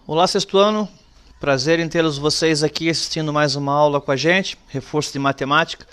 Olá, sexto ano. Prazer em tê-los vocês aqui assistindo mais uma aula com a gente, reforço de matemática.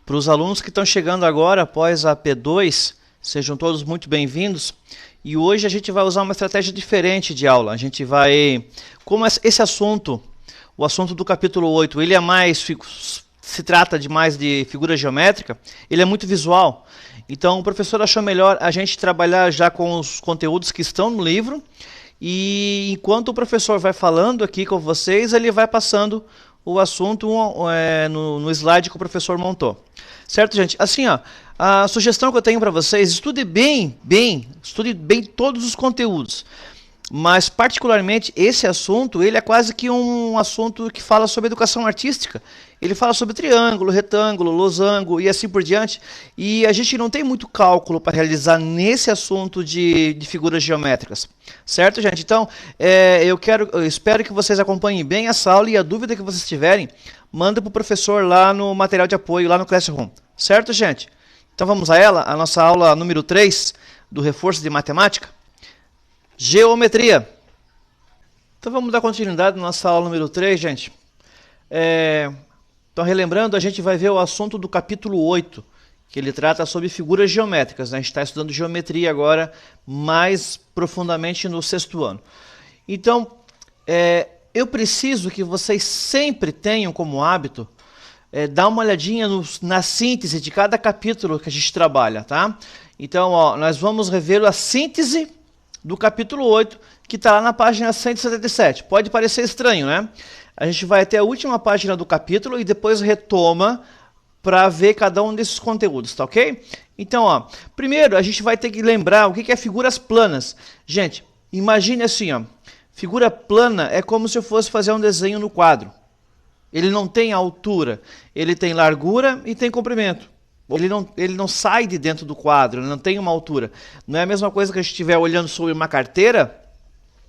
Para os alunos que estão chegando agora após a P2, sejam todos muito bem-vindos. E hoje a gente vai usar uma estratégia diferente de aula. A gente vai, como esse assunto, o assunto do capítulo 8, ele é mais, se trata de mais de figura geométrica, ele é muito visual. Então o professor achou melhor a gente trabalhar já com os conteúdos que estão no livro. E enquanto o professor vai falando aqui com vocês, ele vai passando o assunto no slide que o professor montou. Certo, gente? Assim, ó, a sugestão que eu tenho para vocês, estude bem todos os conteúdos. Mas, particularmente, esse assunto, ele é quase que um assunto que fala sobre educação artística. Ele fala sobre triângulo, retângulo, losango e assim por diante. E a gente não tem muito cálculo para realizar nesse assunto de figuras geométricas. Certo, gente? Então, eu espero que vocês acompanhem bem essa aula e a dúvida que vocês tiverem, manda para o professor lá no material de apoio, lá no Classroom. Certo, gente? Então vamos a ela, a nossa aula número 3 do reforço de matemática. Geometria. Então vamos dar continuidade na nossa aula número 3, gente. Então relembrando, a gente vai ver o assunto do capítulo 8, que ele trata sobre figuras geométricas, né? A gente está estudando geometria agora mais profundamente no sexto ano. Então, eu preciso que vocês sempre tenham como hábito dar uma olhadinha na síntese de cada capítulo que a gente trabalha, tá? Então, ó, nós vamos rever a síntese do capítulo 8, que está lá na página 177. Pode parecer estranho, né? A gente vai até a última página do capítulo e depois retoma para ver cada um desses conteúdos, tá ok? Então, ó, primeiro a gente vai ter que lembrar o que é figuras planas. Gente, imagine assim, ó, figura plana é como se eu fosse fazer um desenho no quadro. Ele não tem altura, ele tem largura e tem comprimento. Ele não sai de dentro do quadro, ele não tem uma altura. Não é a mesma coisa que a gente estiver olhando sobre uma carteira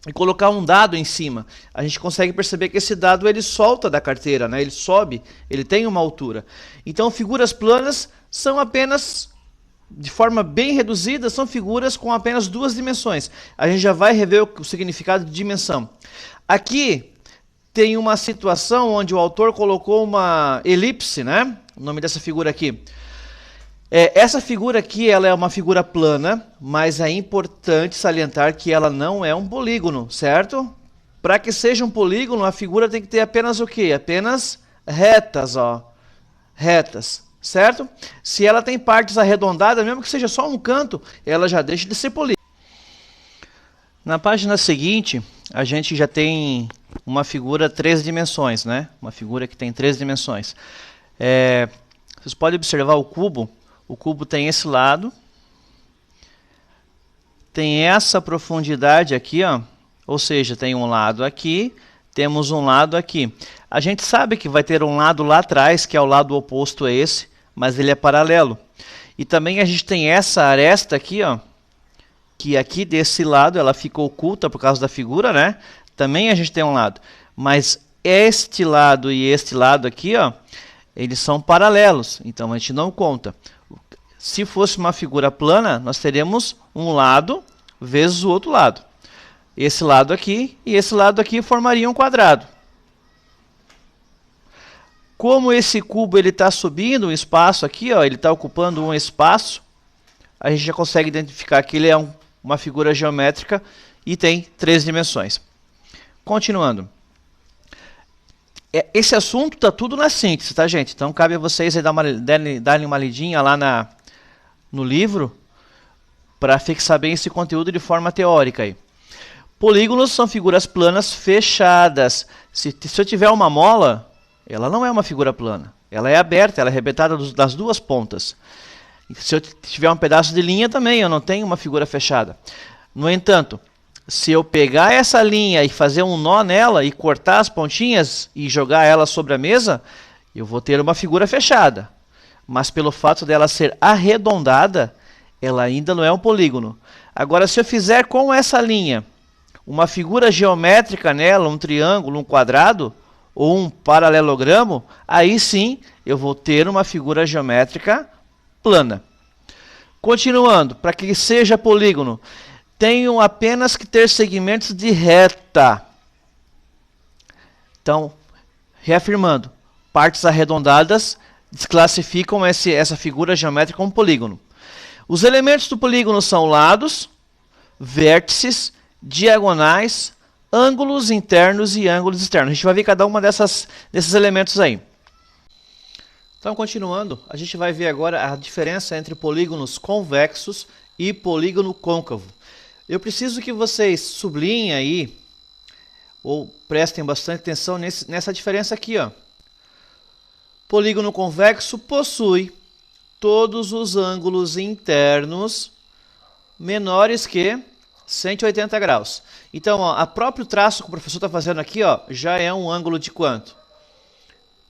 e colocar um dado em cima. A gente consegue perceber que esse dado ele solta da carteira, né? Ele sobe, ele tem uma altura. Então figuras planas são apenas, de forma bem reduzida, são figuras com apenas duas dimensões. A gente já vai rever o significado de dimensão. Aqui tem uma situação onde o autor colocou uma elipse, né? O nome dessa figura aqui. Essa figura aqui ela é uma figura plana, mas é importante salientar que ela não é um polígono, certo? Para que seja um polígono, a figura tem que ter apenas o quê? Apenas retas, ó. Retas, certo? Se ela tem partes arredondadas, mesmo que seja só um canto, ela já deixa de ser polígono. Na página seguinte, a gente já tem uma figura 3 dimensões, né? Uma figura que tem 3 dimensões. Vocês podem observar o cubo. O cubo tem esse lado, tem essa profundidade aqui, ó, ou seja, tem um lado aqui, temos um lado aqui. A gente sabe que vai ter um lado lá atrás, que é o lado oposto a esse, mas ele é paralelo. E também a gente tem essa aresta aqui, ó, que aqui desse lado ela fica oculta por causa da figura, né? Também a gente tem um lado. Mas este lado e este lado aqui, ó, eles são paralelos, então a gente não conta. Se fosse uma figura plana, nós teríamos um lado vezes o outro lado. Esse lado aqui e esse lado aqui formariam um quadrado. Como esse cubo está subindo um espaço aqui, ó, ele está ocupando um espaço, a gente já consegue identificar que ele é uma figura geométrica e tem 3 dimensões. Continuando. Esse assunto está tudo na síntese, tá, gente? Então cabe a vocês aí darem uma lidinha lá no livro para fixar bem esse conteúdo de forma teórica aí. Polígonos são figuras planas fechadas. Se eu tiver uma mola, ela não é uma figura plana. Ela é aberta, ela é arrebentada das duas pontas. Se eu tiver um pedaço de linha também, eu não tenho uma figura fechada. No entanto, se eu pegar essa linha e fazer um nó nela e cortar as pontinhas e jogar ela sobre a mesa, eu vou ter uma figura fechada. Mas pelo fato dela ser arredondada, ela ainda não é um polígono. Agora, se eu fizer com essa linha uma figura geométrica nela, um triângulo, um quadrado, ou um paralelogramo, aí sim eu vou ter uma figura geométrica plana. Continuando, para que seja polígono, tenho apenas que ter segmentos de reta. Então, reafirmando, partes arredondadas desclassificam essa figura geométrica como polígono. Os elementos do polígono são lados, vértices, diagonais, ângulos internos e ângulos externos. A gente vai ver cada uma desses elementos aí. Então, continuando, a gente vai ver agora a diferença entre polígonos convexos e polígono côncavo. Eu preciso que vocês sublinhem aí, ou prestem bastante atenção nessa diferença aqui, ó. Polígono convexo possui todos os ângulos internos menores que 180 graus. Então, ó, a próprio traço que o professor está fazendo aqui, ó, já é um ângulo de quanto?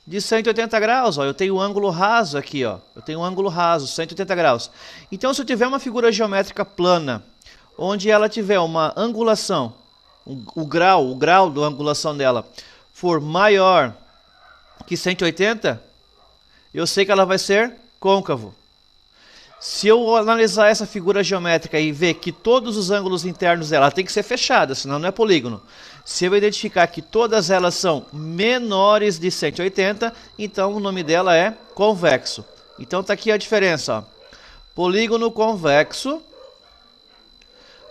De 180 graus. Ó. Eu tenho um ângulo raso aqui. Ó. Eu tenho um ângulo raso, 180 graus. Então, se eu tiver uma figura geométrica plana, onde ela tiver uma angulação, o grau da angulação dela for maior que 180, eu sei que ela vai ser côncavo. Se eu analisar essa figura geométrica e ver que todos os ângulos internos dela tem que ser fechada, senão não é polígono. Se eu identificar que todas elas são menores de 180, então o nome dela é convexo. Então está aqui a diferença. Ó. Polígono convexo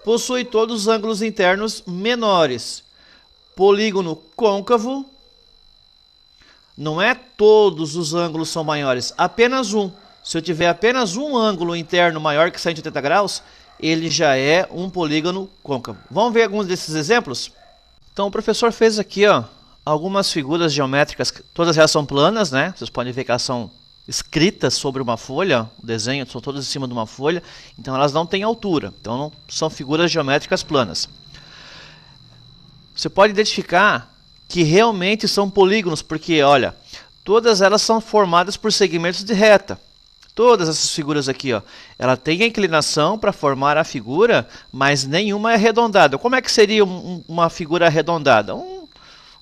possui todos os ângulos internos menores. Polígono côncavo, não é todos os ângulos são maiores, apenas um. Se eu tiver apenas um ângulo interno maior que 180 graus, ele já é um polígono côncavo. Vamos ver alguns desses exemplos? Então o professor fez aqui, ó, algumas figuras geométricas, todas elas são planas, né? Vocês podem ver que elas são escritas sobre uma folha, o desenho são todas em cima de uma folha, então elas não têm altura, então não são figuras geométricas planas. Você pode identificar que realmente são polígonos, porque, olha, todas elas são formadas por segmentos de reta. Todas essas figuras aqui, ó, ela tem a inclinação para formar a figura, mas nenhuma é arredondada. Como é que seria uma figura arredondada?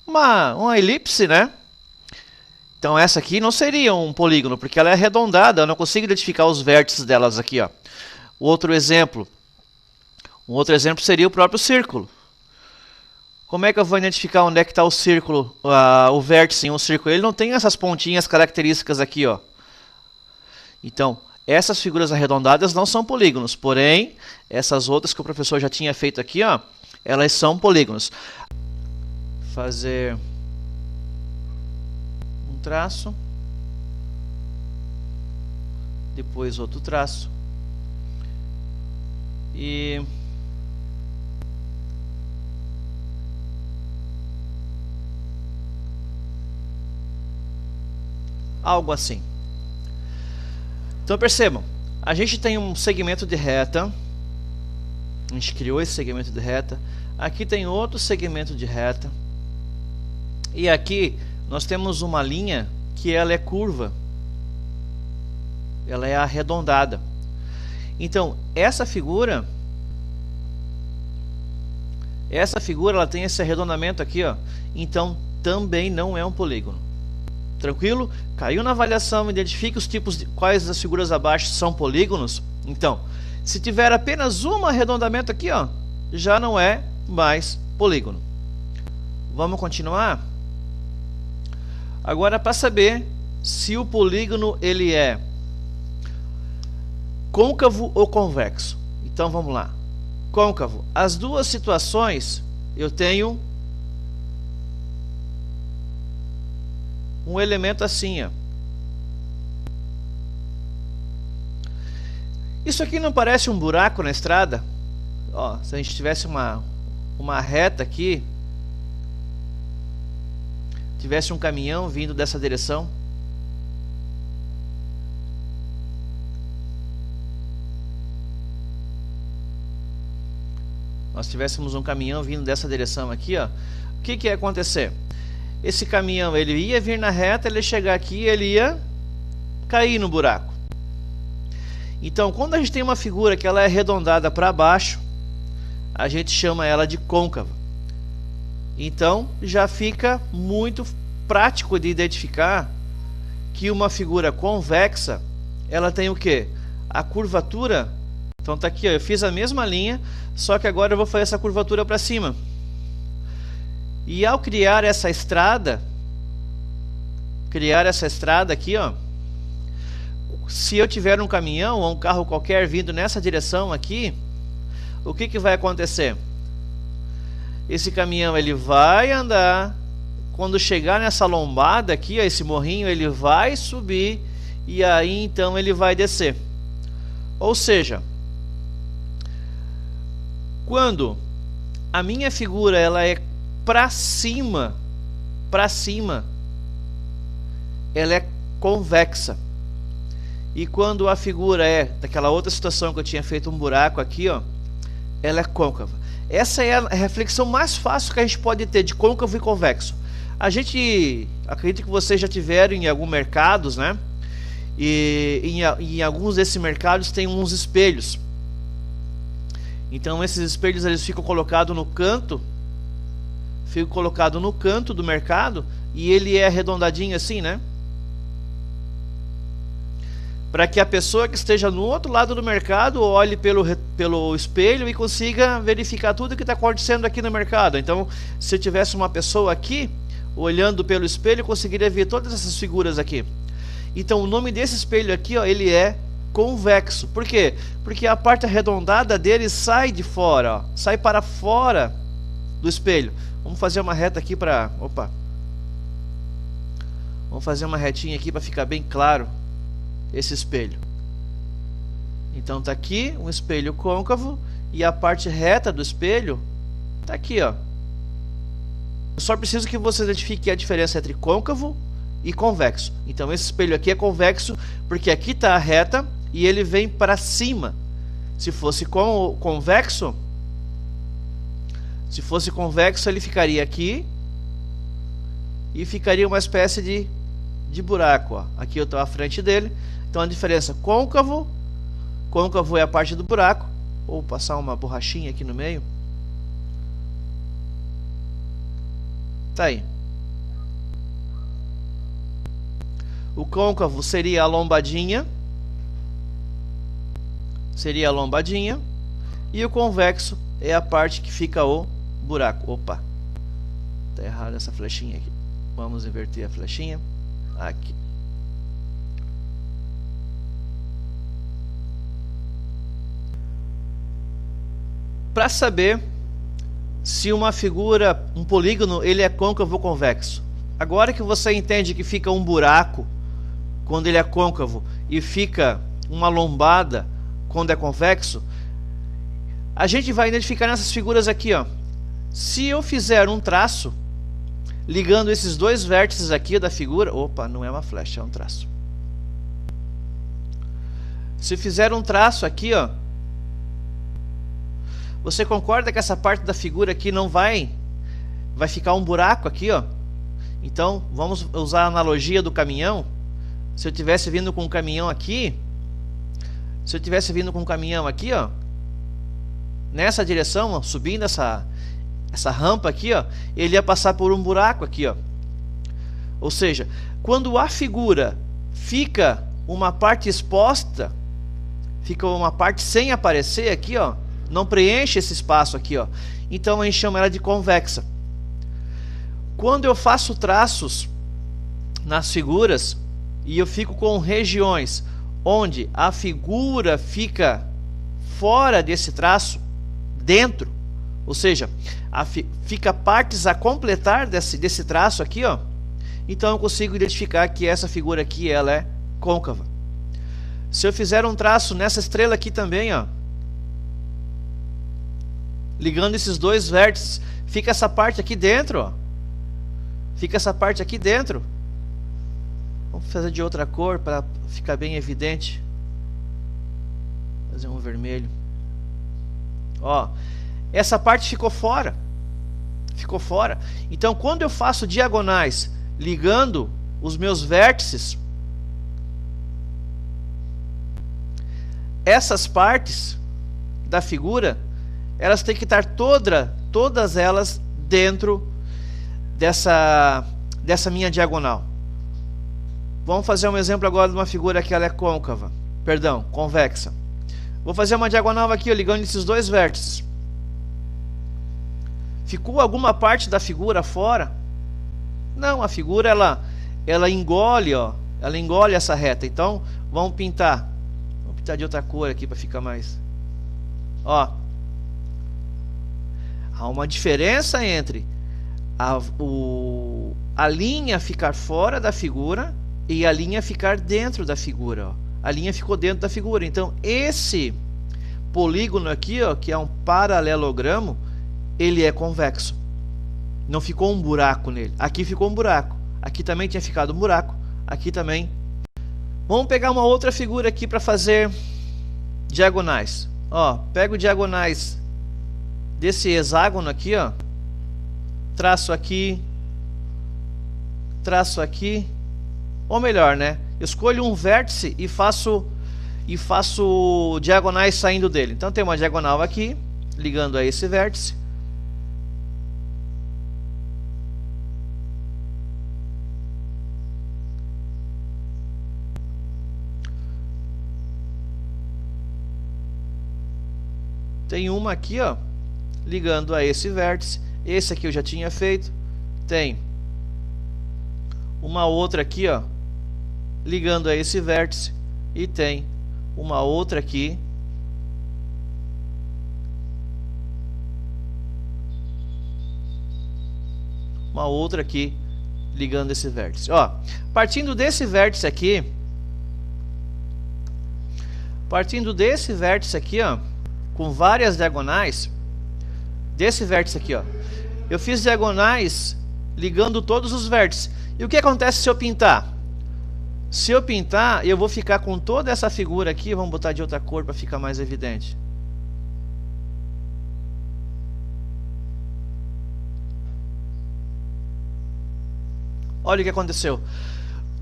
Uma elipse, né? Então essa aqui não seria um polígono, porque ela é arredondada, eu não consigo identificar os vértices delas aqui, ó. Um outro exemplo seria o próprio círculo. Como é que eu vou identificar onde é que está o círculo, o vértice em um círculo? Ele não tem essas pontinhas características aqui, ó. Então, essas figuras arredondadas não são polígonos, porém, essas outras que o professor já tinha feito aqui, ó, elas são polígonos. Fazer um traço, depois outro traço, e algo assim. Então percebam, a gente tem um segmento de reta, a gente criou esse segmento de reta, aqui tem outro segmento de reta, e aqui nós temos uma linha que ela é curva, ela é arredondada. Então essa figura ela tem esse arredondamento aqui, ó, então também não é um polígono. Tranquilo? Caiu na avaliação, identifique os tipos de quais das figuras abaixo são polígonos. Então, se tiver apenas um arredondamento aqui, ó, já não é mais polígono. Vamos continuar? Agora, para saber se o polígono ele é côncavo ou convexo. Então, vamos lá. Côncavo. As duas situações eu tenho um elemento assim, ó. Isso aqui não parece um buraco na estrada? Ó, se a gente tivesse uma reta aqui, tivesse um caminhão vindo dessa direção, nós tivéssemos um caminhão vindo dessa direção aqui, ó, o que ia acontecer? Esse caminhão ele ia vir na reta, ele ia chegar aqui, ele ia cair no buraco. Então, quando a gente tem uma figura que ela é arredondada para baixo, a gente chama ela de côncava. Então, já fica muito prático de identificar que uma figura convexa, ela tem o quê? A curvatura. Então tá aqui, ó, eu fiz a mesma linha, só que agora eu vou fazer essa curvatura para cima. E ao criar essa estrada aqui, ó, se eu tiver um caminhão ou um carro qualquer vindo nessa direção aqui, o que que vai acontecer? Esse caminhão ele vai andar, quando chegar nessa lombada aqui, ó, esse morrinho, ele vai subir e aí então ele vai descer. Ou seja, quando a minha figura ela é para cima, ela é convexa. E quando a figura é daquela outra situação que eu tinha feito um buraco aqui, ó, ela é côncava. Essa é a reflexão mais fácil que a gente pode ter de côncavo e convexo. A gente acredita que vocês já tiveram em alguns mercados, né? E em alguns desses mercados tem uns espelhos. Então esses espelhos eles ficam colocados no canto, do mercado, e ele é arredondadinho assim, né? Para que a pessoa que esteja no outro lado do mercado olhe pelo espelho e consiga verificar tudo que está acontecendo aqui no mercado. Então, se eu tivesse uma pessoa aqui olhando pelo espelho, eu conseguiria ver todas essas figuras aqui. Então, o nome desse espelho aqui, ó, ele é convexo. Por quê? Porque a parte arredondada dele sai de fora, ó, sai para fora do espelho. Vamos fazer uma reta aqui para... Opa! Vamos fazer uma retinha aqui para ficar bem claro esse espelho. Então tá aqui um espelho côncavo e a parte reta do espelho tá aqui, ó. Eu só preciso que você identifique a diferença entre côncavo e convexo. Então esse espelho aqui é convexo porque aqui tá a reta e ele vem para cima. Se fosse convexo, ele ficaria aqui e ficaria uma espécie de buraco, ó. Aqui eu estou à frente dele. Então a diferença côncavo é a parte do buraco. Vou passar uma borrachinha aqui no meio. Tá aí. O côncavo seria a lombadinha. E o convexo é a parte que fica o buraco. Opa, tá errado essa flechinha aqui. Vamos inverter a flechinha. Aqui. Para saber se uma figura, um polígono, ele é côncavo ou convexo. Agora que você entende que fica um buraco quando ele é côncavo e fica uma lombada quando é convexo, a gente vai identificar nessas figuras aqui, ó. Se eu fizer um traço ligando esses dois vértices aqui da figura, opa, não é uma flecha, é um traço. Se fizer um traço aqui, ó, você concorda que essa parte da figura aqui não vai ficar um buraco aqui, ó? Então, vamos usar a analogia do caminhão. Se eu tivesse vindo com um caminhão aqui, ó, nessa direção, ó, subindo essa rampa aqui, ó, ele ia passar por um buraco aqui, ó. Ou seja, quando a figura fica uma parte exposta, fica uma parte sem aparecer aqui, ó, não preenche esse espaço aqui, ó, então a gente chama ela de convexa. Quando eu faço traços nas figuras e eu fico com regiões onde a figura fica fora desse traço, dentro, ou seja, fica partes a completar desse traço aqui, ó, então eu consigo identificar que essa figura aqui ela é côncava. Se eu fizer um traço nessa estrela aqui também, ó, ligando esses dois vértices, fica essa parte aqui dentro, ó. Vamos fazer de outra cor para ficar bem evidente. Fazer um vermelho. Ó, essa parte ficou fora. Então, quando eu faço diagonais ligando os meus vértices, essas partes da figura, elas têm que estar todas elas dentro dessa minha diagonal. Vamos fazer um exemplo agora de uma figura que ela é convexa. Vou fazer uma diagonal aqui, ó, ligando esses dois vértices. Ficou alguma parte da figura fora? Não, a figura ela engole, ó, ela engole essa reta. Então, vamos pintar de outra cor aqui para ficar mais, ó. Há uma diferença entre a linha ficar fora da figura e a linha ficar dentro da figura, ó. A linha ficou dentro da figura. Então, esse polígono aqui, ó, que é um paralelogramo, ele é convexo. Não ficou um buraco nele. Aqui ficou um buraco. Aqui também tinha ficado um buraco. Aqui também. Vamos pegar uma outra figura aqui para fazer diagonais. Ó, pego diagonais desse hexágono aqui, ó. Traço aqui. Traço aqui. Ou melhor, né? Escolho um vértice e faço diagonais saindo dele. Então tem uma diagonal aqui, ligando a esse vértice. Tem uma aqui, ó, ligando a esse vértice. Esse aqui eu já tinha feito. Tem uma outra aqui, ó, ligando a esse vértice. E tem uma outra aqui ligando esse vértice. Ó, partindo desse vértice aqui, ó, com várias diagonais, desse vértice aqui, ó, eu fiz diagonais ligando todos os vértices. E o que acontece se eu pintar? Se eu pintar, eu vou ficar com toda essa figura aqui. Vamos botar de outra cor para ficar mais evidente. Olha o que aconteceu.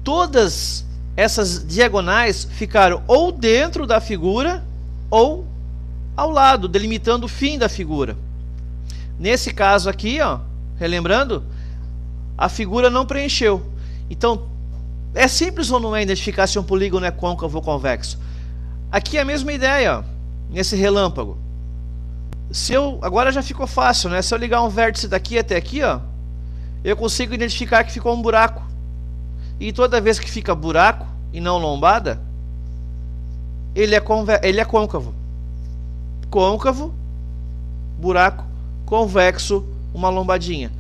Todas essas diagonais ficaram ou dentro da figura ou ao lado, delimitando o fim da figura. Nesse caso aqui, ó, relembrando, a figura não preencheu. Então, é simples ou não é identificar se um polígono é côncavo ou convexo? Aqui é a mesma ideia, ó, nesse relâmpago. Agora já ficou fácil, né? Se eu ligar um vértice daqui até aqui, ó, eu consigo identificar que ficou um buraco. E toda vez que fica buraco e não lombada, ele é côncavo. Côncavo, buraco, convexo, uma lombadinha.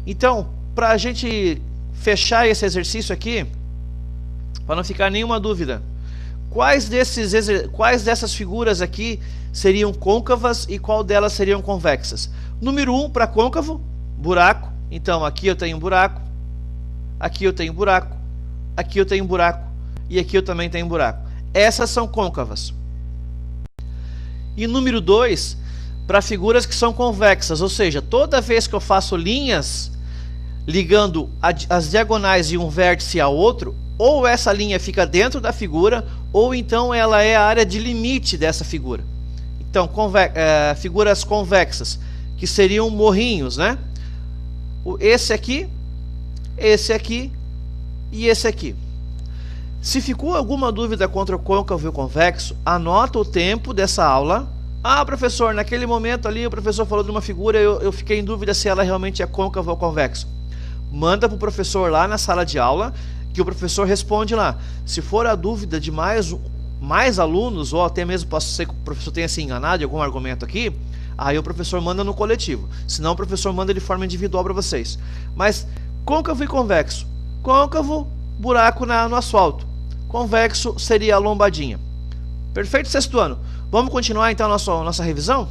Então, para a gente fechar esse exercício aqui, para não ficar nenhuma dúvida, quais dessas figuras aqui seriam côncavas e qual delas seriam convexas? Número 1 para côncavo, buraco. Então aqui eu tenho um buraco, aqui eu tenho um buraco, aqui eu tenho um buraco e aqui eu também tenho um buraco. Essas são côncavas. E número 2 para figuras que são convexas, ou seja, toda vez que eu faço linhas ligando as diagonais de um vértice ao outro, ou essa linha fica dentro da figura, ou então ela é a área de limite dessa figura. Então, figuras convexas, que seriam morrinhos, né? Esse aqui e esse aqui. Se ficou alguma dúvida contra o côncavo e o convexo, anota o tempo dessa aula. Ah, professor, naquele momento ali o professor falou de uma figura, eu fiquei em dúvida se ela realmente é côncavo ou convexo. Manda para o professor lá na sala de aula, que o professor responde lá. Se for a dúvida de mais alunos, ou até mesmo pode ser que o professor tenha se enganado em algum argumento aqui, aí o professor manda no coletivo. Senão o professor manda de forma individual para vocês. Mas côncavo e convexo. Côncavo, buraco no asfalto. Convexo seria a lombadinha. Perfeito, sexto ano? Vamos continuar então a nossa revisão?